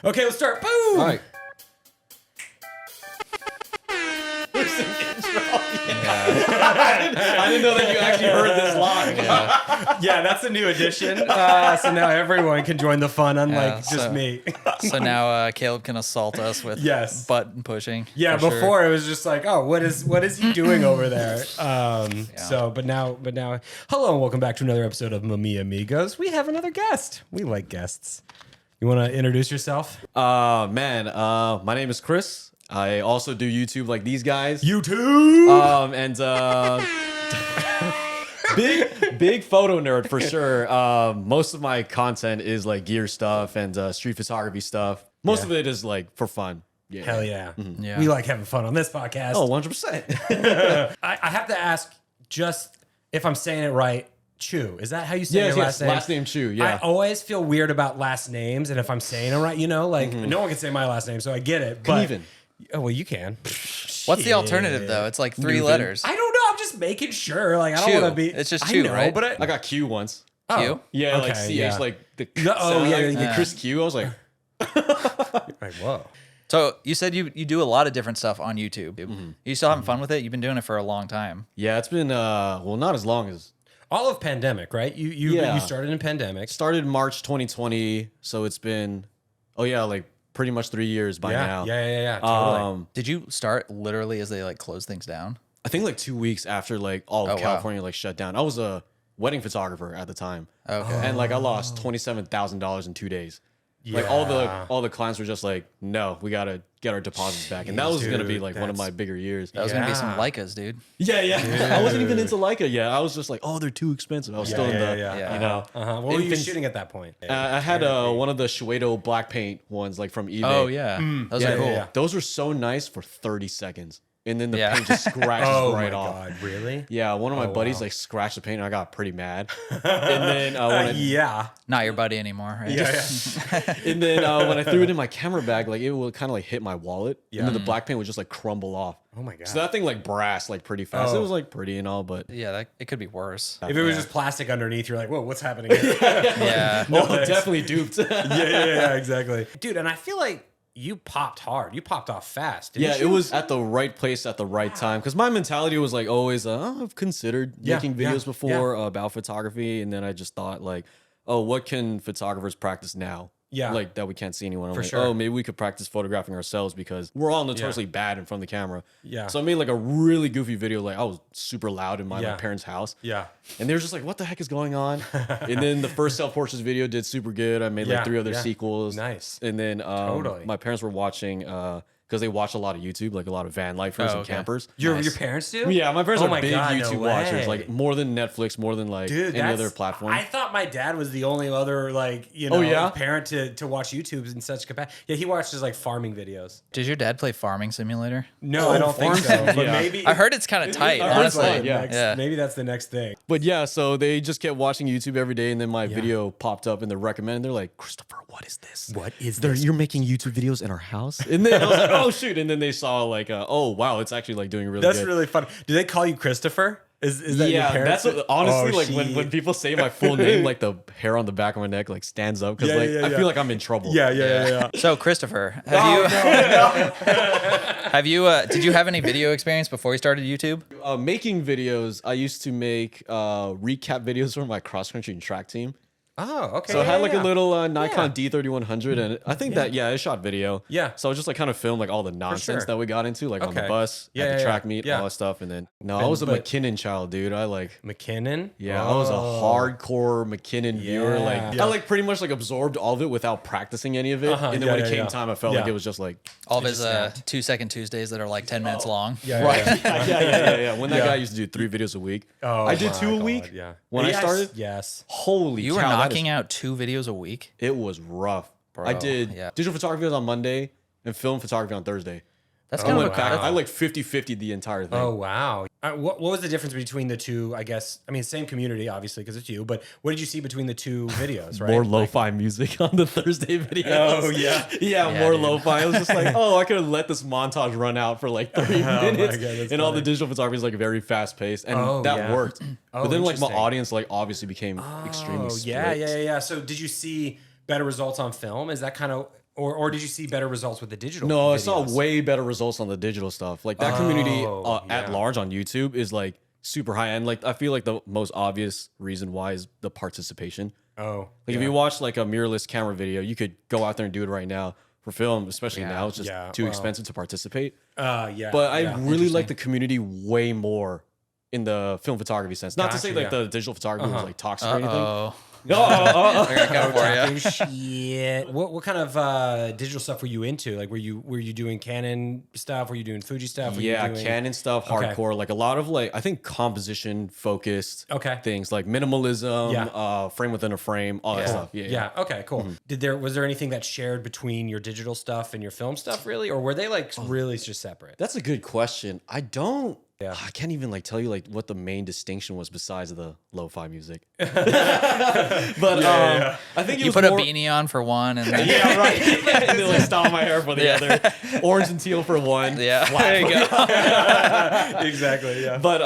Okay, let's start. Boom! All right. There's an intro. I didn't know that you actually heard this live. Yeah, that's a new addition. So now everyone can join the fun, unlike just so- me. So now Caleb can assault us with Yes. button pushing. Yeah, for before sure. it was just like, oh, what is he doing over there? So, but now, hello and welcome back to another episode of Mamiyamigos. We have another guest. We like guests. You want to introduce yourself? My name is Chris. I also do YouTube like these guys. YouTube. Big photo nerd for sure. Most of my content is like gear stuff and street photography stuff. Most of it is like for fun. Yeah. Hell yeah. Yeah. We like having fun on this podcast. Oh, 100%. I have to ask, just if I'm saying it right, Chu. Is that how you say your last name? Last name Chu, I yeah. always feel weird about last names, and if I'm saying it right, no one can say my last name, so I get it. But Knieven. Oh, well, you can. What's the alternative though? It's like three Newton. letters. I don't know. I'm just making sure. Like, I don't Chu. want to be. It's just I Chu, know, right? But I got Q once. Q? Yeah, like Okay, CH, yeah. like the Oh, yeah, like yeah. Chris Q. I was like, like, whoa. So you said you do a lot of different stuff on YouTube. You still having fun with it? You've been doing it for a long time. yeah, it's been well, not as long as All of pandemic, right? You started in pandemic. started March 2020, so it's been like pretty much 3 years by now. Yeah. Totally. Did you start literally as they like close things down? I think like 2 weeks after like all of wow. California like shut down. I was a wedding photographer at the time. Okay. And like I lost $27,000 in 2 days. Like all the clients were just like, no, we gotta get our deposits back. And that was gonna be Dude, like one of that's- my bigger years. That was gonna be some Yeah. Leicas, dude. Yeah. I wasn't even into Leica yet. I was just like, oh, they're too expensive. I was still in the, yeah. you know. What were you infant- shooting at that point? I had one of the Shuedo black paint ones like from eBay. Oh yeah, those Yeah, are cool. yeah. Those were so nice for 30 seconds. And then the Yeah. paint just scratches Oh right my off. god, really? Yeah, one of my buddies like scratched the paint and I got pretty mad. And then when I, Yeah. Not your buddy anymore, right? and then when I threw it in my camera bag, like it would kind of like hit my wallet. Yeah. And then the black paint would just like crumble off. Oh my god. So that thing like brassed like pretty fast. Oh. It was like pretty and all, but Yeah, it could be worse. if it was just plastic underneath, you're like, whoa, what's happening here? Yeah. definitely duped. yeah, exactly. Dude, and I feel like you popped hard. You popped off fast. Didn't Yeah, you? it was at the right place at the right time. Because my mentality was like always, I've considered Yeah, making yeah, videos before about photography. And then I just thought like, oh, what can photographers practice now? Yeah. Like that we can't see anyone. I'm For like, sure. oh, maybe we could practice photographing ourselves because we're all notoriously bad in front of the camera. Yeah. So I made like a really goofy video. Like I was super loud in my Yeah. like, parents' house. Yeah. And they were just like, what the heck is going on? And then the first self-portraits video did super good. I made like Yeah, 3 other yeah. sequels. Nice. And then Totally. my parents were watching, because they watch a lot of YouTube, like a lot of van lifers Oh, and okay. campers. Your Nice. parents do? Yeah, my parents Oh are my big God, no YouTube watchers, way. like more than Netflix, more than like Dude, any other platform. I thought my dad was the only other parent to watch YouTube in such capacity. Yeah, he watches like farming videos. Did your dad play Farming Simulator? No, I don't think so. But Yeah. maybe I heard it's kind of tight, I heard honestly. so, yeah. Yeah. Maybe that's the next thing. But yeah, so they just kept watching YouTube every day, and then my video popped up in the recommend. They're like, Christopher, what is this? What is They're, this? You're making YouTube videos in our house? And then I was like, oh shoot! And then they saw like, oh wow, it's actually like doing really That's good. really fun. Do they call you Christopher? Is that your Yeah, parents? that's what, honestly Oh, like when people say my full name, like the hair on the back of my neck like stands up because Yeah, like yeah, I yeah. feel like I'm in trouble. Yeah. So Christopher, did you have any video experience before you started YouTube? Making videos, I used to make recap videos for my cross country and track team. Oh, okay. So I had like yeah. a little Nikon D3100, and I think that it shot video. Yeah. So I just like kind of filmed like all the nonsense sure. that we got into, like on the Okay. bus, Yeah, at the yeah, track yeah. meet, Yeah. all that stuff. And then I was a but- McKinnon child, dude. I like. McKinnon. Yeah, I was a hardcore McKinnon viewer. Like Yeah. I like pretty much like absorbed all of it without practicing any of it. And then when it came time, I felt like Yeah. it was just like All of his 2-second Tuesdays that are like 10 minutes long. Yeah, right. Yeah. When that Yeah. guy used to do 3 videos a week, Oh, I did my 2 a God, week. Yeah. When Yes, I started, yes. holy You were cow, that knocking is- out 2 videos a week? It was rough. Bro, I did yeah. digital photography on Monday and film photography on Thursday. That's I kind of went a back. that's- I like 50-50 the entire thing. Oh wow. What was the difference between the two? I guess I mean same community obviously because it's you. But what did you see between the two videos? Right. More lo-fi music on the Thursday videos. Oh, yeah. yeah, more dude. lo-fi. I was just like, oh, I could have let this montage run out for like 30 minutes. God, that's And all the funny. digital photography is like very fast paced, and Oh, that yeah. worked. Oh, but then like my interesting. audience like obviously became extremely Oh split. yeah. So did you see better results on film? Is that kind of Or did you see better results with the digital? No, I videos? saw way better results on the digital stuff. Like that community yeah. at large on YouTube is like super high end. Like I feel like the most obvious reason why is the participation. Oh, Like if you watch like a mirrorless camera video, you could go out there and do it right now for film, especially Yeah. now. It's just too expensive to participate. yeah. But I yeah. really like the community way more in the film photography sense. Not to say Gotcha, like the digital photography was like toxic or anything. Oh, No, they're gonna go for you. Shit. What kind of digital stuff were you into? Like, were you doing Canon stuff? Were you doing Fuji stuff? Were you yeah, doing... Canon stuff, Okay. hardcore, like a lot of like I think composition focused Okay. things like minimalism, Yeah. frame within a frame, all that stuff. Yeah, Yeah. Okay. Cool. Was there anything that shared between your digital stuff and your film stuff, really, or were they like really just separate? That's a good question. I don't. Yeah. I can't even like tell you like what the main distinction was besides the lo-fi music. But I think it You was put more, a beanie on for one, and then Yeah, right. And then like style my hair for the other. Orange and teal for one. yeah, there you go. Exactly. Yeah. But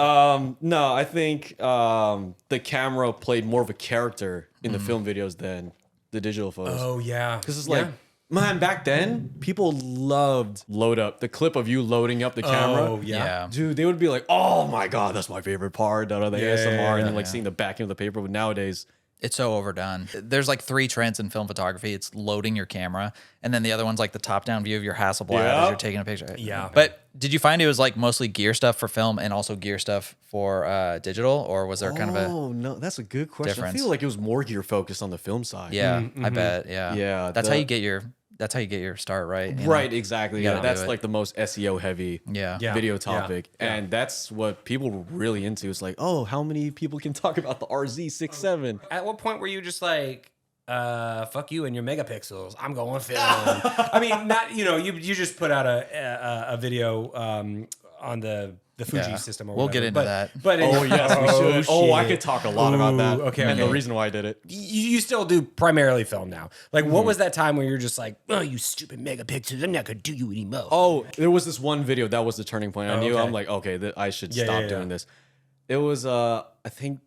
no, I think the camera played more of a character in the film videos than the digital photos. Oh yeah. Because it's like, man, back then people loved load up the clip of you loading up the camera. Oh yeah. Yeah. Dude, they would be like, "Oh my god, that's my favorite part." The ASMR, and then like seeing the backing of the paper. But nowadays, It's so overdone. There's like 3 trends in film photography. It's loading your camera, and then the other one's like the top-down view of your Hasselblad as you're taking a picture. Yeah. But did you find it was like mostly gear stuff for film and also gear stuff for digital, or was there kind of a oh no, that's a good question. difference? I feel like it was more gear focused on the film side. yeah? I bet. Yeah. Yeah, That's how you get your start, right? You know? Right, exactly. gotta Yeah, do that's it. like the most SEO heavy Yeah. Yeah. video topic. And that's what people were really into. It's like, oh, how many people can talk about the RZ67? At what point were you just like, fuck you and your megapixels? I'm going film. I mean, not you just put out a video on the Fuji Yeah. system or We'll whatever. get into that. But Oh, yes, we should. Oh, I shit. could talk a lot about that. Okay, And okay. the reason why I did it. You still do primarily film now. Like, what was that time where you're just like, oh, you stupid megapixels, I'm not gonna do you anymore. Oh, there was this one video that was the turning point. I knew okay. I'm like, okay, I should Yeah, stop yeah, doing yeah. this. It was, I think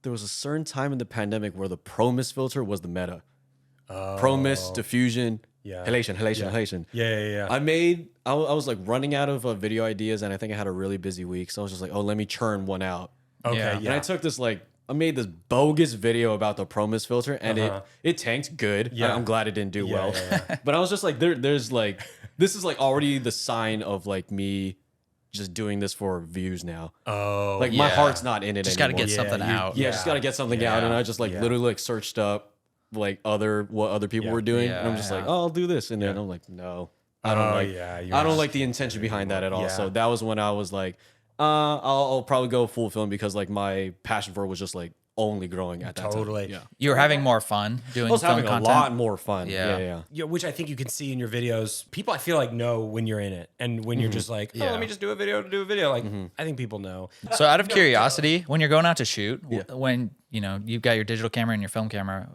there was a certain time in the pandemic where the Pro Mist filter was the meta. Pro Mist, diffusion, Yeah. halation. Yeah. I was like running out of video ideas, and I think I had a really busy week. So I was just like, oh, let me churn one out. Okay, Yeah. yeah. And I took this I made this bogus video about the Pro Mist filter, and it tanked good. Yeah. I'm glad it didn't do well. yeah. But I was just like, there's like, this is like already the sign of like me just doing this for views now. Oh, Like my yeah. heart's not in it Just got to anymore. get something out. Yeah, just gotta get something out. And I just like literally like searched up like what other people were doing. And I'm just like, oh, I'll do this. And then I'm like, no. I don't like I don't like the intention behind that at all. Yeah. So that was when I was like, I'll probably go full film because like my passion for it was just like only growing at that time. Totally. Yeah. You were having more fun doing I was film having content. a lot more fun. Yeah. Yeah. Yeah, which I think you can see in your videos. People, I feel like, know when you're in it, and when you're just like, oh, Yeah. let me just do a video to do a video. Like, I think people know. So out of curiosity, when you're going out to shoot, when you've got your digital camera and your film camera,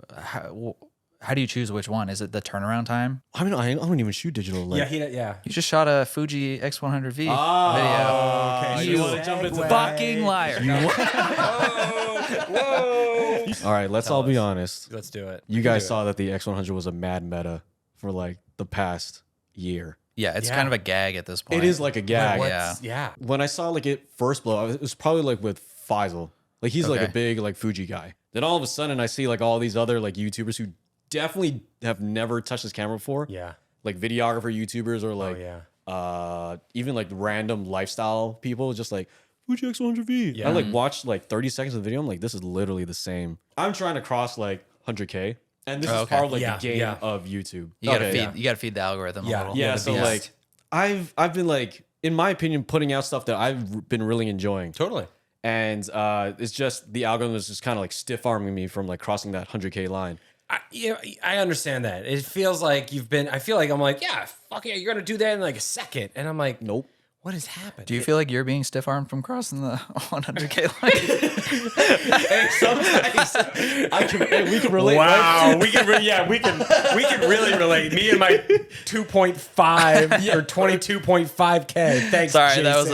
how do you choose which one? Is it the turnaround time? I mean, I don't even shoot digital. Like, Yeah. You just shot a Fuji X100v video. Okay. you want to jump into that? Fucking liar. All right, let's all be honest. Let's do it. You guys saw that the X100 was a mad meta for like the past year. Yeah, it's Yeah. kind of a gag at this point. It is like a gag. Yeah. When I saw like it first blow, it was probably like with Faisal. Like he's like a Okay. big like Fuji guy. Then all of a sudden I see like all these other like YouTubers who definitely have never touched this camera before. Yeah. Like videographer YouTubers or Oh, like yeah. even like random lifestyle people just like Fuji X100v. Yeah. I like watched like 30 seconds of the video. I'm like, this is literally the same. I'm trying to cross like 100K. And this is okay. part of like Yeah, the game yeah. of YouTube. You gotta Okay, feed. yeah. You gotta feed the algorithm Yeah. a little. Yeah, the so beast. like I've been like, in my opinion, putting out stuff that I've been really enjoying. Totally. And it's just the algorithm is just kind of like stiff arming me from like crossing that 100K line. I understand that. It feels like I feel like I'm like, yeah, fuck yeah, you're gonna do that in like a second, and I'm like, Nope. What has happened? Do you feel like you're being stiff armed from crossing the 100K line? Hey, sometimes we can relate. Wow, we can we can really relate. Me and my 2.5 or 22.5K. Thanks. Sorry, Jason. that was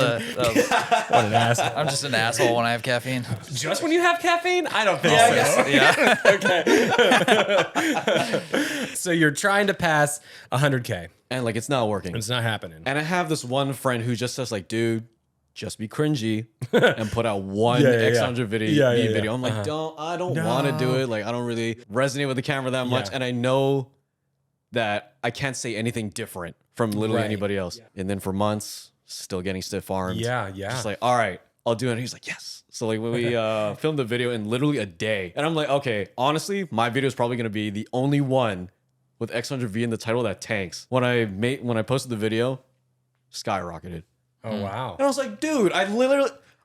what an ass. I'm just an asshole when I have caffeine. Just when you have caffeine? I don't think so. Yeah. So you're trying to pass 100K. And like it's not working. It's not happening. And I have this one friend who just says like, dude, just be cringy and put out one X100 video. I'm like, I don't want to do it. Like, I don't really resonate with the camera that much. And I know that I can't say anything different from literally anybody else. And then for months, still getting stiff armed. Yeah. Just like, all right, I'll do it. And he's like, yes. So like when we filmed the video in literally a day. And I'm like, okay, honestly, my video is probably going to be the only one with X100v in the title that tanks. When I posted the video, skyrocketed. Oh wow. And I was like, dude, I'm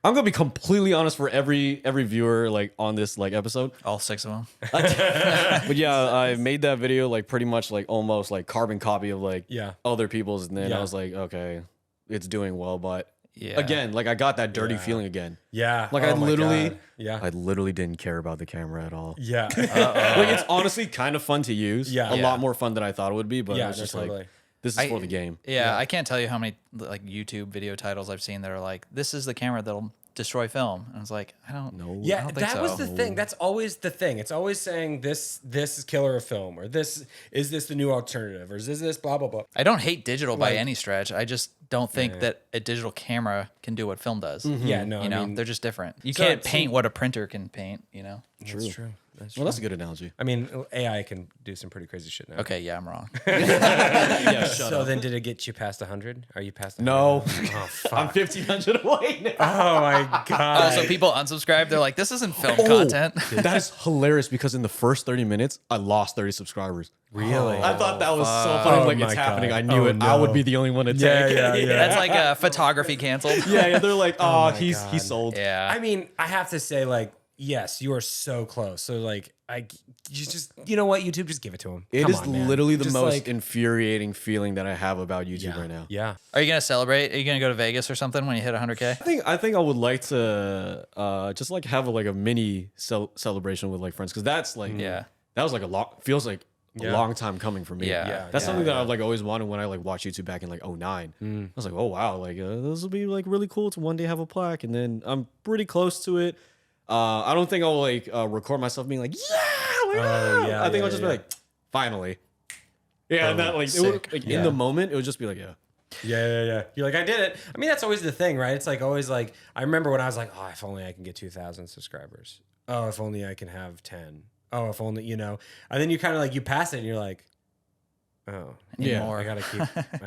gonna be completely honest for every viewer like on this like episode. All 6 of them. But yeah, I made that video like pretty much like almost like carbon copy of like other people's, and then I was like, okay, it's doing well, but again, like I got that dirty feeling again. Yeah. Like I literally didn't care about the camera at all. Yeah. Like it's honestly kind of fun to use. Yeah. A lot more fun than I thought it would be, but it was just totally. like, this is for the game. Yeah, I can't tell you how many like YouTube video titles I've seen that are like, this is the camera that'll destroy film. And I was like, I don't know. Yeah, I don't think that was the thing. That's always the thing. It's always saying this is killer of film, or this the new alternative, or is this blah blah blah. I don't hate digital by any stretch. I just don't think that a digital camera can do what film does. Yeah, no, You know, they're just different. You can't paint what a printer can paint, you know? That's true. Well, that's a good analogy. I mean, AI can do some pretty crazy shit now. Okay, yeah, I'm wrong. Yeah, shut up. Then did it get you past 100? Are you past 100? No. Oh, fuck. I'm 1,500 away now. Oh, my God. So people unsubscribe. They're like, this isn't film content. That is hilarious because in the first 30 minutes, I lost 30 subscribers. Really? I thought that was so funny. I'm like, Oh it's my happening. God. I knew it. No. I would be the only one to take it. That's like photography canceled. Yeah, they're like, oh, my he God. sold. Yeah. I mean, I have to say, like, yes, you are so close. So, like, you know what? YouTube, just give it to him. It Come is on, man. literally the Just, most like, infuriating feeling that I have about YouTube right now. Yeah. Are you gonna celebrate? Are you gonna go to Vegas or something when you hit 100K? I think I would like to just like have a mini celebration with like friends, because that's like that was like feels like a long time coming for me. Yeah. That's something that I've like always wanted when I like watched YouTube back in like 09. I was like, oh wow, like this will be like really cool to one day have a plaque, and then I'm pretty close to it. I don't think I'll like record myself being like, I think I'll just be like, finally. Yeah, and that like, it would, like in the moment, it would just be like, Yeah. You're like, I did it. I mean, that's always the thing, right? It's like always like, I remember when I was like, oh, if only I can get 2,000 subscribers. Oh, if only I can have 10. Oh, if only, you know. And then you kind of like, you pass it and you're like, oh, More. I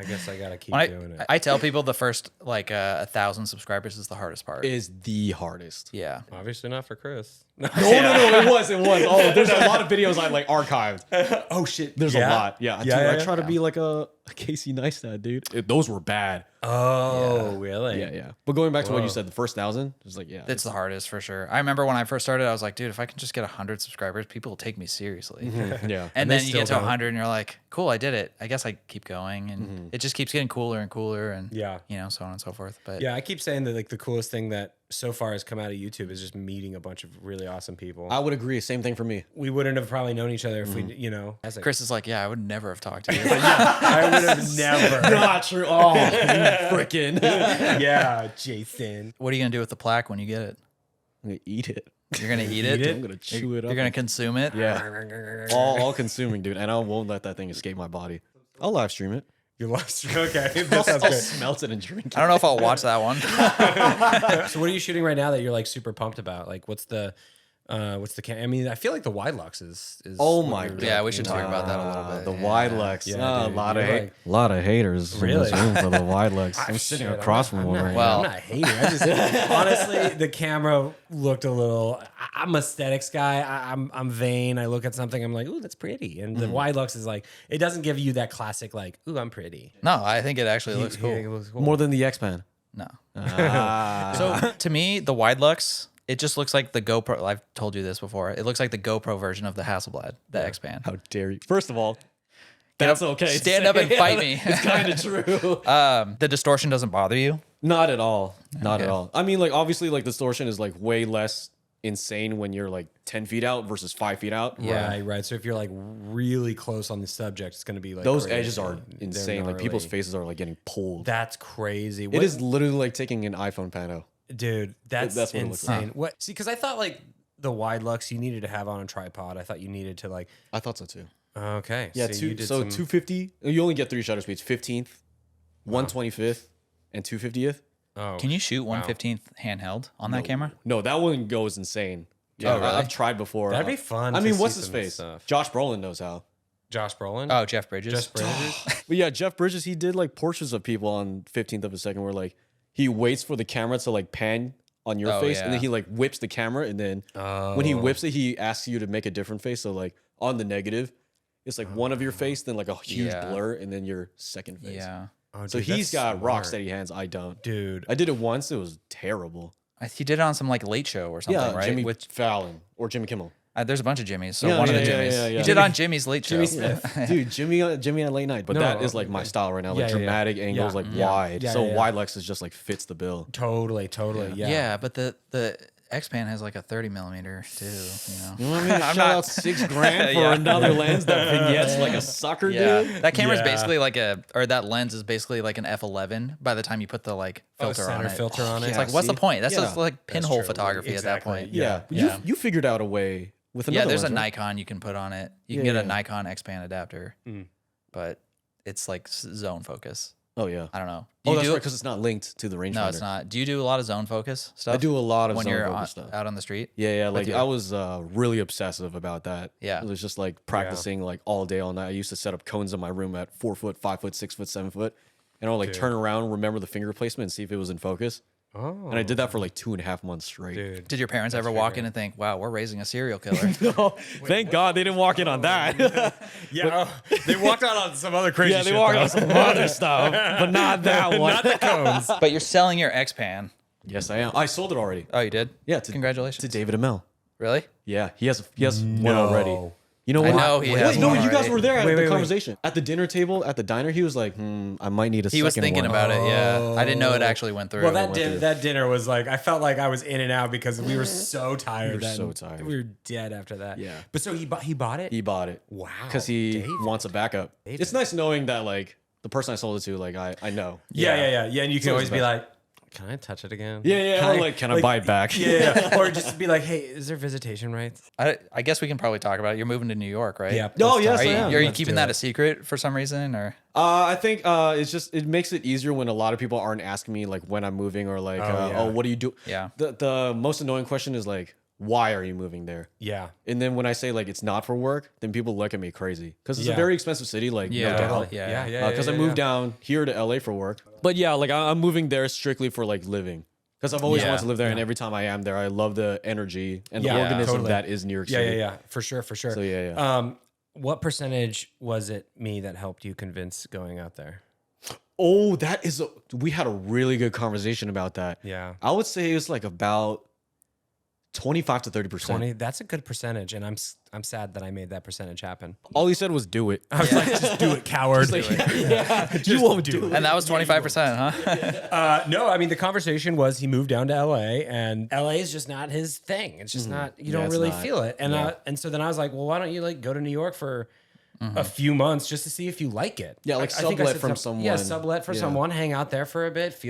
guess I gotta keep When doing it. I tell people the first like 1,000 subscribers is the hardest part. is the hardest. Yeah. Obviously not for Chris. No, it was. Oh, there's a lot of videos I like archived. Oh shit. There's a lot. Yeah, dude, Yeah, I try to be like a Casey Neistat, dude. Those were bad. Oh, really? Yeah. But going back to what you said, the first 1,000, it was like, It's the hardest for sure. I remember when I first started, I was like, dude, if I can just get 100 subscribers, people will take me seriously. yeah. And they then you still get to don't. 100 and you're like, cool, I did it. I guess I keep going. And it just keeps getting cooler and cooler and, Yeah. you know, so on and so forth. But Yeah, I keep saying that like the coolest thing that so far has come out of YouTube is just meeting a bunch of really awesome people. I would agree. Same thing for me. We wouldn't have probably known each other if we, you know. As Chris is like, yeah, I would never have talked to you. I would have never. Not true. Oh, freaking. Yeah, Jason. What are you going to do with the plaque when you get it? I'm going to eat it. You're going to eat it? I'm going to chew it up. You're going to consume it? Yeah. All consuming, dude. And I won't let that thing escape my body. I'll live stream it. You lost. Okay, that I'll sounds good. smelt it and drink it. I don't know if I'll watch that one. So, what are you shooting right now that you're like super pumped about? Like, what's the I mean, I feel like the Widelux is. Oh what my you're God. Yeah, we should talk into. about that a little bit. The Yeah. Widelux. Yeah, a dude, lot you're of like- lot of haters Really? in this room for the Widelux. I'm sitting Shit, across I'm from not- one right Well- I'm not hating. I just honestly, the camera looked a little. I'm an aesthetics guy. I'm vain. I look at something. I'm like, ooh, that's pretty. And the Widelux is like, it doesn't give you that classic like, ooh, I'm pretty. No, I think it actually looks cool. It looks cool. now. More than the xpan. No. Ah. So to me, the Widelux, it just looks like the GoPro. I've told you this before. It looks like the GoPro version of the Hasselblad, the X-Pan. How dare you? First of all, That's okay. to Stand say. up and fight me. It's kind of true. The distortion doesn't bother you? Not at all. Not at all. I mean, like, obviously, like, distortion is, like, way less insane when you're, like, 10 feet out versus 5 feet out. Yeah. Right. So if you're like really close on the subject, it's going to be like Those crazy. edges are They're insane. Like, people's gnarly. faces are, like, getting pulled. That's crazy. It is literally like taking an iPhone pano. Dude, that's what it looks insane. What? See, because I thought like the Widelux you needed to have on a tripod. I thought you needed to like. I thought so, too. Okay. Yeah, so you did so some- 250. You only get 3 shutter speeds: 15th, 125th, and 250th. Oh, Can you shoot 1/15th handheld on that camera? No, that one goes insane. Yeah, really? I've tried before. That'd be fun. I to mean, see what's his some face? stuff. Josh Brolin knows how. Josh Brolin. Oh, Jeff Bridges. Just Bridges. But yeah, Jeff Bridges, he did like portraits of people on 15th of a second where like he waits for the camera to like pan on your Oh, face yeah. and then he like whips the camera and then when he whips it, he asks you to make a different face. So like on the negative, it's like one of your face, then like a huge Yeah. blur, and then your second face. Yeah. Oh, So dude, he's that's got rock smart. steady hands. I don't. Dude. I did it once. It was terrible. He did it on some like late show or something, Yeah, right? Jimmy With Fallon or Jimmy Kimmel. there's a bunch of Jimmys. So Yeah, one of yeah, the yeah, Jimmys. yeah, yeah. He did on Jimmy's late show. Jimmy Smith. Dude, Jimmy at late night. But No, that is like my style right now. Like yeah, yeah, yeah. dramatic angles, Yeah. like Yeah. wide. Yeah, So yeah, yeah. Widelux is just like fits the bill. Totally. Yeah. Yeah, but the xpan has like a 30 millimeter too. You want me to shell out $6,000 for Yeah. another lens that vignettes like a sucker, Yeah, dude? that camera's Yeah. basically like that lens is basically like an f11 by the time you put the like filter on center it. filter on it. It's like, what's the see? point? That's Yeah. just like pinhole true. photography Exactly. at that point. Yeah. Yeah. You figured out a way with another Yeah, there's a lens, right? Nikon you can put on it. You can Yeah, get a yeah. Nikon X-pan adapter, but it's like zone focus. Oh, yeah. I don't know. Oh, that's right, because it's not linked to the rangefinder. No, it's not. Do you do a lot of zone focus stuff? I do a lot of when zone you're focus stuff. out on the street. Yeah, like you. I was really obsessive about that. Yeah. It was just like practicing like all day, all night. I used to set up cones in my room at 4 foot, 5 foot, 6 foot, 7 foot. And I would like turn around, remember the finger placement and see if it was in focus. Oh. And I did that for like 2.5 months straight. Dude. Did your parents ever walk in and think, "Wow, we're raising a serial killer"? No, thank God they didn't walk in on that. Yeah. They walked out on some other crazy yeah, they shit, walked though. on some other stuff, but not that one. Not the cones. But you're selling your X-pan. Yes, I am. I sold it already. Oh, you did? Yeah, Congratulations. to David Amell. Really? Yeah, he has one already. You know I what? know he has No, one you guys already. were there at Wait, the wait. conversation at the dinner table at the diner. He was like, I might need a second He was thinking one." about it. Yeah, I didn't know it actually went through. Well, that dinner was like, I felt like I was in and out because we were so tired. were so tired. We were dead after that. Yeah. But so he bought it? He bought it. Wow, Because he David. wants a backup. It's nice knowing that like the person I sold it to, like I know. Yeah. And you can So always it's be bad. like, can I touch it again? Yeah. Or like, can I buy it back? Yeah. Or just be like, hey, is there visitation rights? I guess we can probably talk about it. You're moving to New York, right? Yeah. Oh, let's yes, talk. I am. Are you Let's keeping do that it. a secret for some reason, or? I think it makes it easier when a lot of people aren't asking me like when I'm moving or like, yeah. what do you do? Yeah. The most annoying question is like, why are you moving there? Yeah. And then when I say like it's not for work, then people look at me crazy because it's Yeah. a very expensive city. Like, Yeah. no doubt. Totally. Yeah. Because I moved down here to LA for work. But yeah, like I'm moving there strictly for like living. Because I've always Yeah. wanted to live there, and every time I am there, I love the energy and Yeah, the organism totally. that is New York Yeah. City. For sure. So yeah. What percentage was it me that helped you convince going out there? Oh, we had a really good conversation about that. Yeah. I would say it was like about 25 to 30%. 20. That's a good percentage. And I'm sad that I made that percentage happen. All he said was do it. I was like, just do it, coward. You won't do it. And that was 25%, huh? No, I mean, the conversation was he moved down to LA and LA is just not his thing. It's just not, you don't it's really not. feel it. And so then I was like, well, why don't you like go to New York for a few months just to see if you like it? Yeah, like I think I sublet said from Yeah, someone. sublet for Yeah. someone, hang out there for a bit,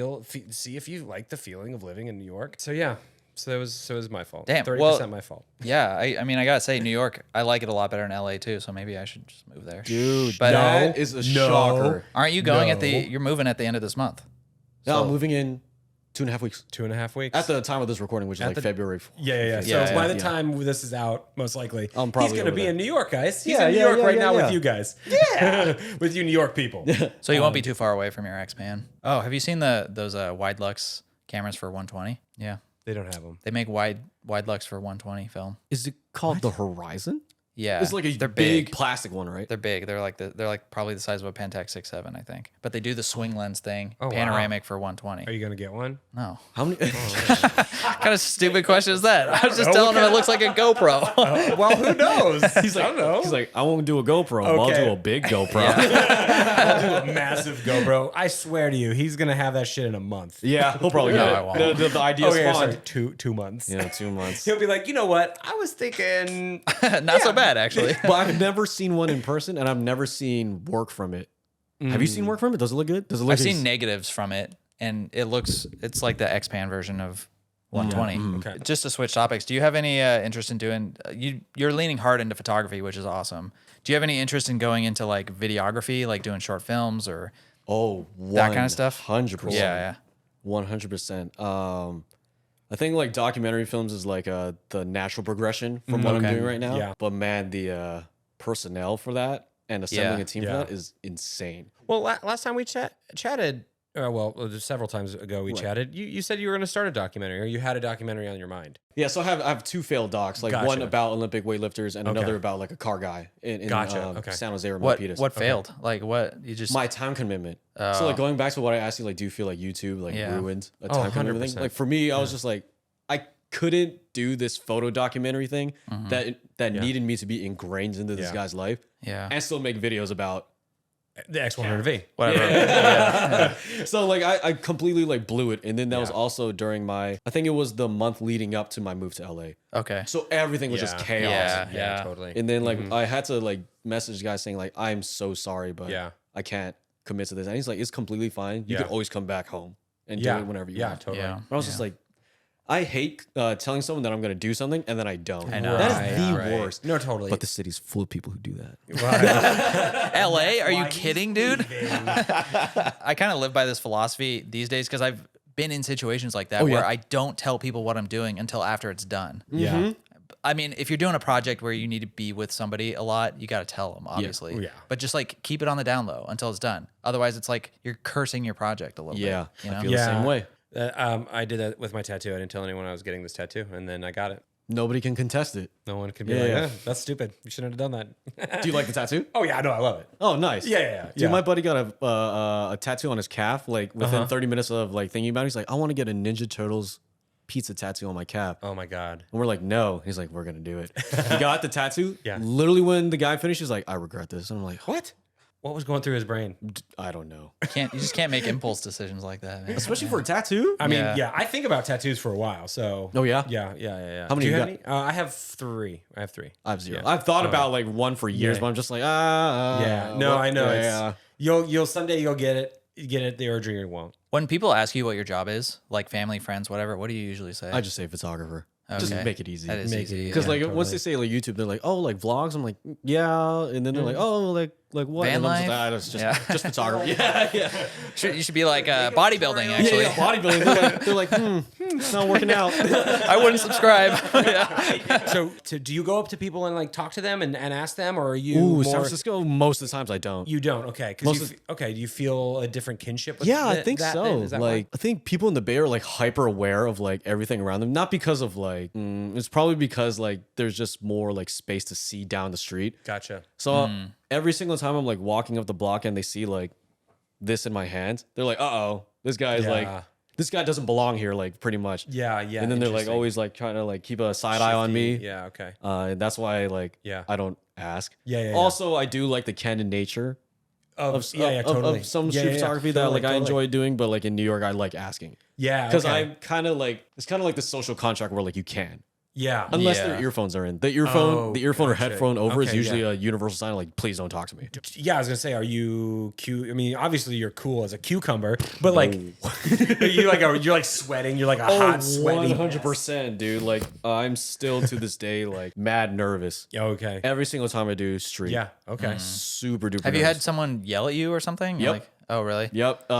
see if you like the feeling of living in New York. So yeah. So it was my fault. Damn, 30% well- my fault. Yeah, I mean, I gotta say, New York, I like it a lot better than LA too. So maybe I should just move there. Dude, But that is a shocker. aren't you going No. you're moving at the end of this month? No, I'm moving in 2.5 weeks. 2.5 weeks. At the time of this recording, which is like February. Yeah. So Yeah, by yeah. the time this is out, most likely, I'm probably he's going to over be there. in New York, guys. He's Yeah, in New yeah, York yeah, right yeah, now yeah. with you guys. Yeah. With you New York people. So you won't be too far away from your X-pan. Oh, have you seen those Widelux cameras for 120? Yeah, They don't have them. they make Widelux for 120 film. Is it called the Horizon? Yeah, It's like a they're big plastic one, right? They're big. They're like probably the size of a Pentax 6.7, I think. But they do the swing lens thing, wow. panoramic for 120. Are you gonna get one? No. How many? What kind of stupid question is that? I was just telling him it looks like a GoPro. Well, who knows? He's like, I won't do a GoPro. I'll do a big GoPro. I'll do a massive GoPro. I swear to you, he's gonna have that shit in a month. Yeah, he'll probably No, get I it. won't. The idea is fun. Sorry, 2 months. Yeah, 2 months. He'll be like, you know what? I was thinking. Not so bad, actually. But I've never seen one in person, and I've never seen work from it. Have you seen work from it? Does it look good? Does it look? I've seen negatives from it, and it's like the xpan version of 120. Okay. Just to switch topics, do you have any interest in doing? You're leaning hard into photography, which is awesome. Do you have any interest in going into like videography, like doing short films or that kind of stuff? 100%. Yeah. 100%. I think like documentary films is like the natural progression from what I'm doing right now. Yeah. But man, the personnel for that and assembling a team for that is insane. Well, last time we chatted, several times ago we chatted. You said you were going to start a documentary, or you had a documentary on your mind. Yeah, so I have 2 failed docs, like one about Olympic weightlifters and another about like a car guy in San Jose or Milpitas. What failed? Like what you just My time commitment. So like going back to what I asked you, like, do you feel like YouTube like ruined a time commitment thing? Like for me, I was just like, I couldn't do this photo documentary thing that needed me to be ingrained into this guy's life. Yeah. And still make videos about The X100v. whatever. So like I completely like blew it. And then that was also during I think it was the month leading up to my move to LA. Okay. So everything was just chaos. Yeah. Totally. And then like I had to like message guys saying like, I'm so sorry, but I can't commit to this. And he's like, it's completely fine. You can always come back home and do it whenever you want. Totally. Yeah. But I was just like, I hate telling someone that I'm going to do something and then I don't. I know. That is the worst. No, totally. But the city's full of people who do that. LA? Are you kidding, dude? I kind of live by this philosophy these days because I've been in situations like that where I don't tell people what I'm doing until after it's done. Yeah. I mean, if you're doing a project where you need to be with somebody a lot, you got to tell them, obviously. Yeah. But just like keep it on the down low until it's done. Otherwise, it's like you're cursing your project a little bit. Yeah. You know? I feel the same way. I did that with my tattoo. I didn't tell anyone I was getting this tattoo, and then I got it. Nobody can contest it. No one could be like, that's stupid. You shouldn't have done that. Do you like the tattoo? Oh, yeah, no, I love it. Oh, nice. Yeah. Dude, my buddy got a tattoo on his calf, like within 30 minutes of like thinking about it. He's like, I want to get a Ninja Turtles pizza tattoo on my calf. Oh, my God. And we're like, no. He's like, we're going to do it. He got the tattoo. Yeah. Literally when the guy finished, he's like, I regret this. And I'm like, What? What was going through his brain? I don't know. You just can't make impulse decisions like that, man. Especially for a tattoo. I mean, I think about tattoos for a while, so. Oh, yeah? Yeah. How many Do you you have got? any? I have 3. I have 3. I have 0. Yeah. I've thought about like one for years, but I'm just like, Yeah. No, I know. Yeah. You'll someday you'll get it. You get it, the urge, or you won't. When people ask you what your job is, like family, friends, whatever, what do you usually say? I just say photographer. Just Okay. make it easy. That is Make easy. it Because yeah. like once they say like YouTube, they're like, oh, like vlogs. I'm like, yeah, and then they're like, oh, like what? Van and I'm life? just, just photography. Yeah. You should be like bodybuilding, actually. Yeah, bodybuilding. They're like, it's not working out. I wouldn't subscribe. So do you go up to people and like talk to them and ask them, or are you Ooh, more? San Francisco. Most of the times I don't. You don't. Okay. Do you feel a different kinship with Yeah, I think that so. then? Is that Like, I think people in the Bay are like hyper aware of like everything around them. Not because of like, it's probably because like there's just more like space to see down the street. Gotcha. So every single time I'm like walking up the block and they see like this in my hand, they're like, this guy is like, this guy doesn't belong here, like pretty much. Yeah. And then they're like always like trying to like keep a side eye on me. Yeah. Okay. And that's why like I don't ask. Yeah. Also, I do like the candid nature Totally. of some Yeah, street yeah, photography that totally, like I totally. enjoy doing, but like in New York, I like asking. Yeah. Because okay. I'm kind of like, it's kind of like the social contract where like you can. Yeah. Unless Yeah. their earphones are in. The earphone or gotcha. headphone over is Okay, usually yeah. a universal sign like, please don't talk to me. Yeah, I was gonna say, are you cute? I mean, obviously you're cool as a cucumber, but like, you're like sweating. You're like a hot, sweaty. 100%, dude. Like, I'm still to this day like mad nervous. Yeah, okay. Every single time I do street. Yeah, okay. Super duper Have you nervous. had someone yell at you or something? Yep. Like, oh, really? Yep.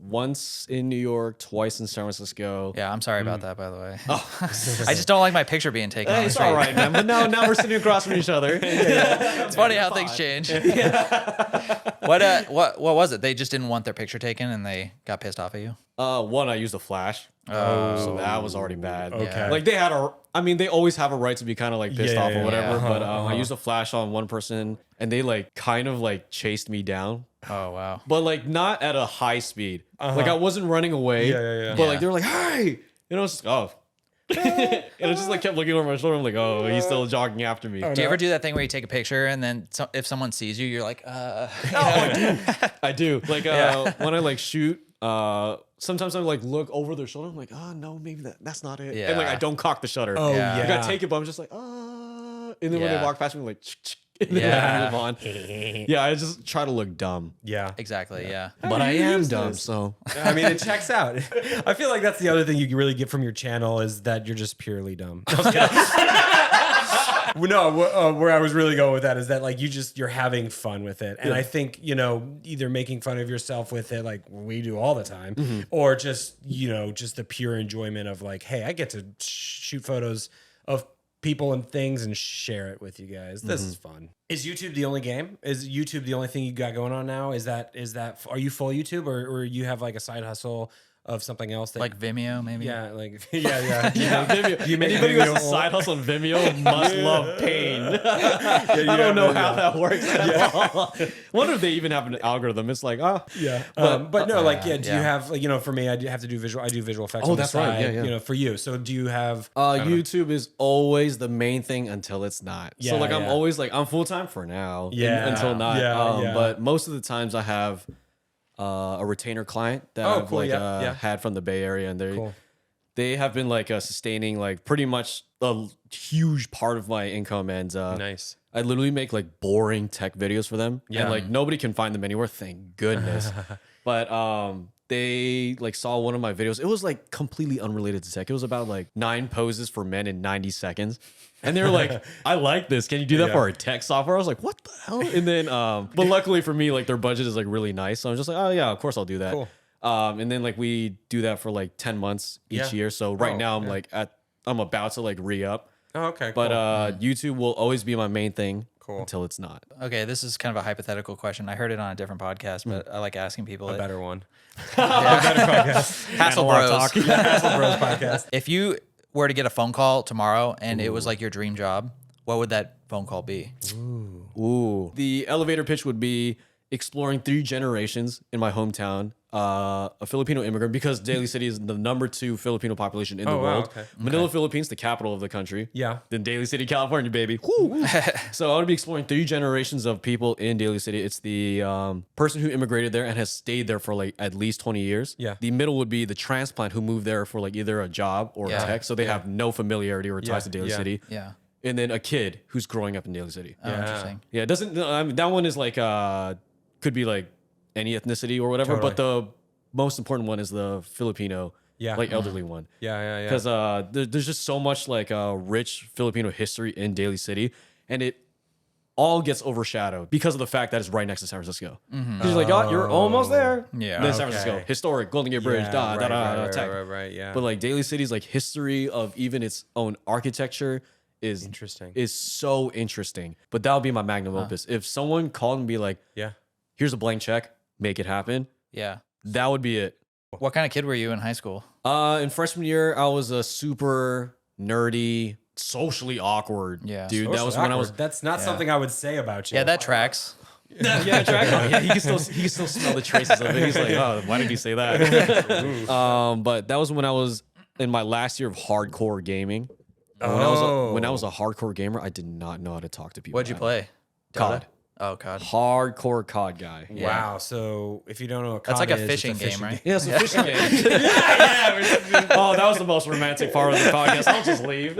Once in New York, twice in San Francisco. Yeah, I'm sorry about that, by the way. I just don't like my picture being taken. on the It's street. all right, man. But now we're sitting across from each other. It's funny how things change. What was it? They just didn't want their picture taken and they got pissed off at you? One, I used a flash. So that was already bad. Okay. Like they always have a right to be kind of like pissed off or whatever. yeah. But I used a flash on one person and they like kind of like chased me down. Oh, wow. But like not at a high speed. Like I wasn't running away. But like they were like, hey, you know, it's just, oh. And I just like kept looking over my shoulder. I'm like, oh, he's still jogging after me. Do you ever do that thing where you take a picture and then if someone sees you, you're like, I do. Like when I like shoot, sometimes I like look over their shoulder. I'm like, oh no, maybe that's not it. And like I don't cock the shutter. Oh yeah. Like, I take it, but I'm just like, and then when they walk past me, I'm like, and then I move on. Yeah, I just try to look dumb. Yeah. exactly. Yeah. But I am dumb, so I mean, it checks out. I feel like that's the other thing you really get from your channel is that you're just purely dumb. No, where I was really going with that is that like you're having fun with it, and I think either making fun of yourself with it like we do all the time, or just just the pure enjoyment of like, hey, I get to shoot photos of people and things and share it with you guys. This is fun. Is YouTube the only game? Is YouTube the only thing you got going on now? Is that are you full YouTube or you have like a side hustle of something else that Like Vimeo, maybe? yeah, like yeah. Vimeo. You make Anybody who has Vimeo a side hustle on Vimeo must love pain. I don't know how that works at all. Wonder if they even have an algorithm. It's like, yeah. But no, like, do you yeah. have, like, for me, I do have to do visual. I do visual effects. On that's the right. side, Yeah. For you. So do you have? YouTube is always the main thing until it's not. Yeah, so like I'm yeah. always like I'm full time for now. Yeah. Until not. Yeah. But most of the times I have a retainer client that I've cool, like yeah. had from the Bay Area, and Cool. they have been like sustaining like pretty much a huge part of my income, and Nice. I literally make like boring tech videos for them. Yeah. And like nobody can find them anywhere, thank goodness. But they like saw one of my videos. It was like completely unrelated to tech. It was about like 9 poses for men in 90 seconds. And they were like, I like this. Can you do that for our tech software? I was like, what the hell? And then but luckily for me, like their budget is like really nice. So I'm just like, oh yeah, of course I'll do that. Cool. And then like we do that for like 10 months each year. So right now I'm like I'm about to like re-up. Oh, okay. But cool. YouTube will always be my main thing until it's not. Okay, this is kind of a hypothetical question. I heard it on a different podcast, but I like asking people. a better one. Hassle Bros. Hassle Bros podcast. If you were to get a phone call tomorrow and it was like your dream job, what would that phone call be? Ooh. The elevator pitch would be exploring 3 generations in my hometown. A Filipino immigrant, because Daly City is the #2 Filipino population in the world. Okay. Manila, Philippines, the capital of the country. Yeah. Then Daly City, California, baby. Woo! So I want to be exploring 3 generations of people in Daly City. It's the person who immigrated there and has stayed there for like at least 20 years. Yeah. The middle would be the transplant who moved there for like either a job or tech. So they have no familiarity or ties to Daly City. Yeah. And then a kid who's growing up in Daly City. Oh, interesting. Yeah, it doesn't. I mean, that one is like could be like any ethnicity or whatever, but the most important one is the Filipino, like elderly one. Yeah. Because there's just so much like rich Filipino history in Daly City, and it all gets overshadowed because of the fact that it's right next to San Francisco. Because you're like, oh, you're almost there. Yeah. Then San Francisco, historic, Golden Gate Bridge, tech. Right, yeah. But like Daly City's like history of even its own architecture is Interesting. Is so interesting. But that would be my magnum opus. If someone called and be like, Yeah. here's a blank check, make it happen, Yeah. that would be it. What kind of kid were you in high school? In freshman year, I was a super nerdy, socially awkward dude. That was when I was. That's not something I would say about you. Yeah, that tracks. Yeah, Dragon. Yeah, he can still smell the traces of it. He's like, oh, why did you say that? But that was when I was in my last year of hardcore gaming. When I was a hardcore gamer, I did not know how to talk to people. What'd you play? COD. Dota? Oh, COD. Hardcore COD guy. Wow. So if you don't know what COD That's like a is, it's fishing game, right? Yeah, it's a fishing game. Oh, that was the most romantic part of the podcast. I'll just leave.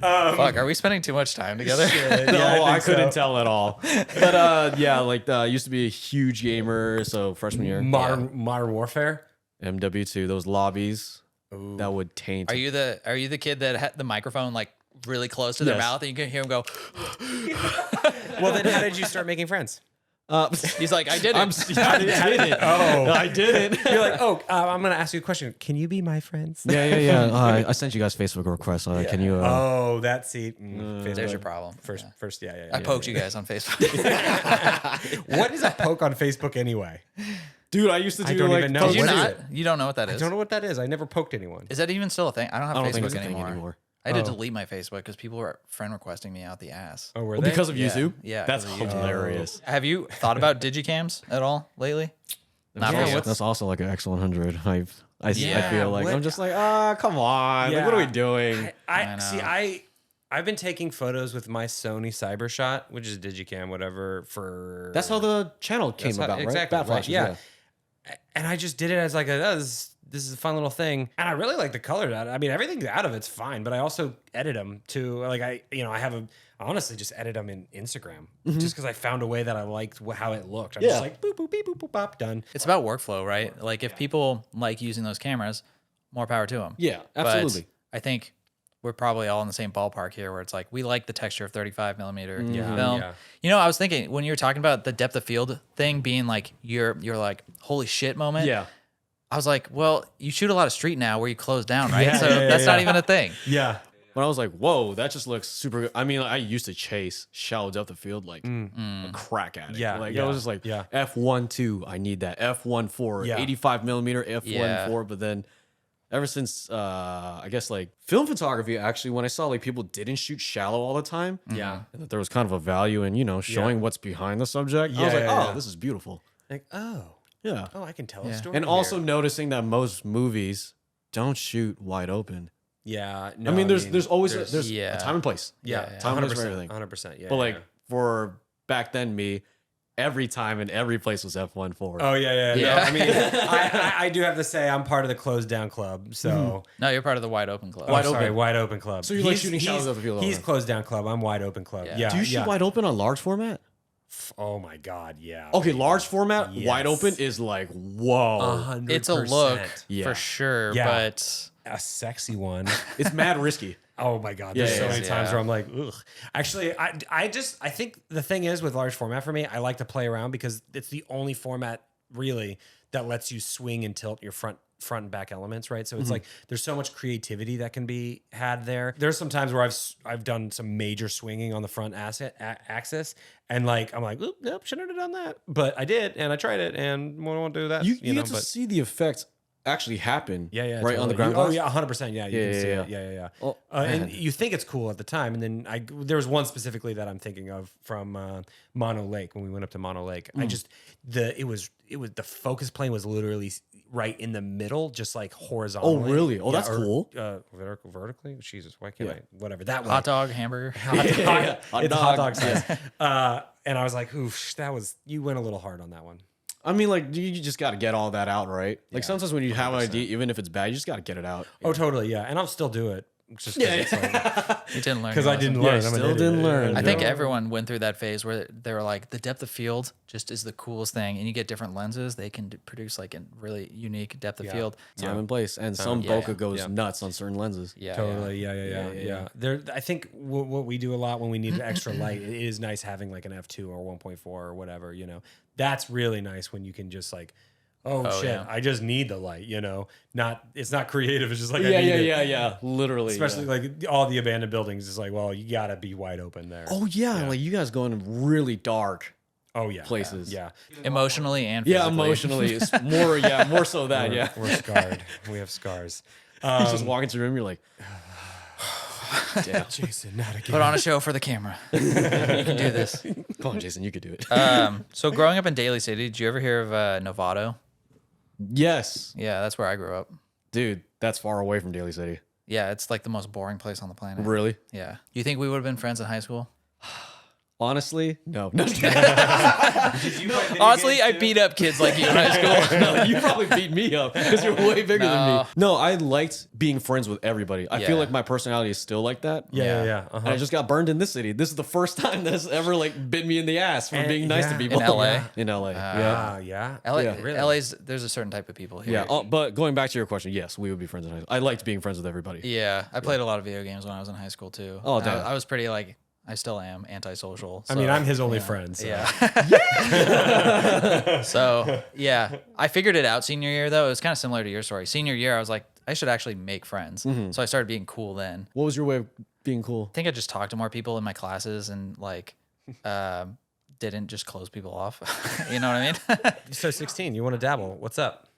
Fuck, are we spending too much time together? No, I couldn't tell at all. But I used to be a huge gamer. So freshman year, Modern Warfare. MW2, those lobbies that would taint. Are you the kid that had the microphone like really close to their mouth and you can hear him go? Well, then how did you start making friends? He's like, I did it. I did it. Oh, I did it. You're like, I'm going to ask you a question. Can you be my friends? Yeah. I sent you guys Facebook requests. Can you? That seat. There's your problem. First, yeah. I poked you guys on Facebook. What is a poke on Facebook anyway? Dude, I used to do don't like even know. Did you What is not? it? You don't know what that I is? don't know what that is. I never poked anyone. Is that even still a thing? I don't have I don't think Facebook it's a thing anymore. anymore. I had to delete my Facebook because people were friend requesting me out the ass. Oh, were Well, they? because of YouTube? Yeah, That's 'cause of YouTube. hilarious. Have you thought about digicams at all lately? Not Yeah, for you. what's- That's also like an X100. I Yeah, feel like what- I'm just like, come on. Like, what are we doing? I know. see. I've been taking photos with my Sony CyberShot, which is digicam, whatever. For That's how the channel came That's how- about, right? exactly, Bat right, flashes, yeah. And I just did it as like this is a fun little thing, and I really like the color. I mean, everything out of it's fine, but I also edit them too. Like I honestly just edit them in Instagram just because I found a way that I liked how it looked. I'm Yeah. just like boop boop beep boop boop bop done. It's about workflow, right? Like if people like using those cameras, more power to them. Yeah, absolutely. But I think we're probably all in the same ballpark here where it's like we like the texture of 35 millimeter film. yeah. You know, I was thinking when you were talking about the depth of field thing being like your like holy shit moment. Yeah. I was like, well, you shoot a lot of street now where you close down, right? Yeah, so yeah, that's not yeah. even a thing. Yeah. When I was like, whoa, that just looks super good. I mean, I used to chase shallow depth of field like a crack at it. Yeah, Like, yeah, I was just like, yeah. F1.2, I need that. F1.4, Yeah. 85 millimeter F1.4. Yeah. But then ever since, I guess, like film photography, actually, when I saw like people didn't shoot shallow all the time, Yeah. and that there was kind of a value in, showing what's behind the subject, I was Yeah, like, yeah, oh, yeah. this is beautiful. Like Yeah. I can tell a Yeah. story. And also here. noticing that most movies don't shoot wide open. yeah. No, I mean, there's always there's yeah. a time and place. yeah, Time and place for 100%, everything. 100%. Yeah. But like yeah. for back then, me, every time and every place was F1.4. Oh yeah. Yeah. No, I mean, I do have to say I'm part of the closed down club. So No, you're part of the wide open club. wide open, wide open club. So you like shooting shallows of the field? He's closed down club. I'm wide open club. Yeah. Yeah. Do you shoot wide open on large format? Oh my god, yeah. Okay, large format, Yes. wide open is like, whoa. 100%. It's a look Yeah. for sure, Yeah. but a sexy one. It's mad risky. Oh my god, there's Yeah, so yeah, many times yeah. where I'm like, ugh. Actually, I think the thing is with large format for me, I like to play around because it's the only format really that lets you swing and tilt your front and back elements, right? So it's like there's so much creativity that can be had there. There's some times where I've done some major swinging on the front axis, and like I'm like, oop, nope, shouldn't have done that, but I did, and I tried it, and I won't do that. You know, get to but see the effect actually happen. yeah, right on the ground. Oh glass. yeah, 100%. Yeah, you Yeah, can see yeah, it. Yeah. Oh, And man. you think it's cool at the time, and then there was one specifically that I'm thinking of from Mono Lake when we went up to Mono Lake. I just it was the focus plane was literally right in the middle, just like horizontally. Oh, really? Oh, that's cool. Vertically. Jesus, why can't I? Whatever that hot one. dog, hamburger. Hot It's dog. hot dog size. And I was like, oof, you went a little hard on that one. I mean, like, you just got to get all that out, right? Like, Yeah, sometimes when you have an idea, even if it's bad, you just got to get it out. Oh, totally, yeah. And I'll still do it. Just You didn't learn. because your I didn't lesson. learn. Yeah, I'm an still idiot. didn't learn. I think No. everyone went through that phase where they were like, the depth of field just is the coolest thing, and you get different lenses. They can produce like a really unique depth of field. Time and place. And some yeah, bokeh yeah. goes nuts on certain lenses. Yeah, Totally, yeah. There, I think what we do a lot when we need extra light, it is nice having like an f2 or 1.4 or whatever. That's really nice when you can just like, oh shit, yeah. I just need the light. It's not creative. It's just like I need it. Yeah. Literally. Especially like all the abandoned buildings. It's like, well, you gotta be wide open there. Oh, yeah. Like, you guys go in really dark Oh yeah, places. Yeah, Emotionally and Yeah, physically. emotionally. It's more so that, yeah. we're scarred. We have scars. You just walk into the room, you're like, damn. Jason, not again. Put on a show for the camera. You can do this. Come on, Jason, you could do it. So growing up in Daly City, did you ever hear of Novato? Yes. Yeah, that's where I grew up. Dude, that's far away from Daly City. Yeah, it's like the most boring place on the planet. Really? Yeah. You think we would have been friends in high school? Honestly, no. Honestly, I beat up kids like you in high school. No, you probably beat me up because you're way bigger than me. No. No, I liked being friends with everybody. I feel Yeah. like my personality is still like that. Yeah. And I just got burned in this city. This is the first time that's ever like bit me in the ass for And- being nice yeah. to people. In LA? In LA. Yeah. LA, Yeah. Really? LA's there's a certain type of people here. Yeah. Oh, but going back to your question, yes, we would be friends in high school. I liked being friends with everybody. Yeah, I played a lot of video games when I was in high school too. Oh, And damn. I was pretty like, I still am antisocial. I mean, so, I'm his only yeah. friend. So. Yeah. So yeah, I figured it out senior year though. It was kind of similar to your story. Senior year, I was like, I should actually make friends. So I started being cool then. What was your way of being cool? I think I just talked to more people in my classes and like didn't just close people off. You know what I mean? So 16, you want to dabble? What's up?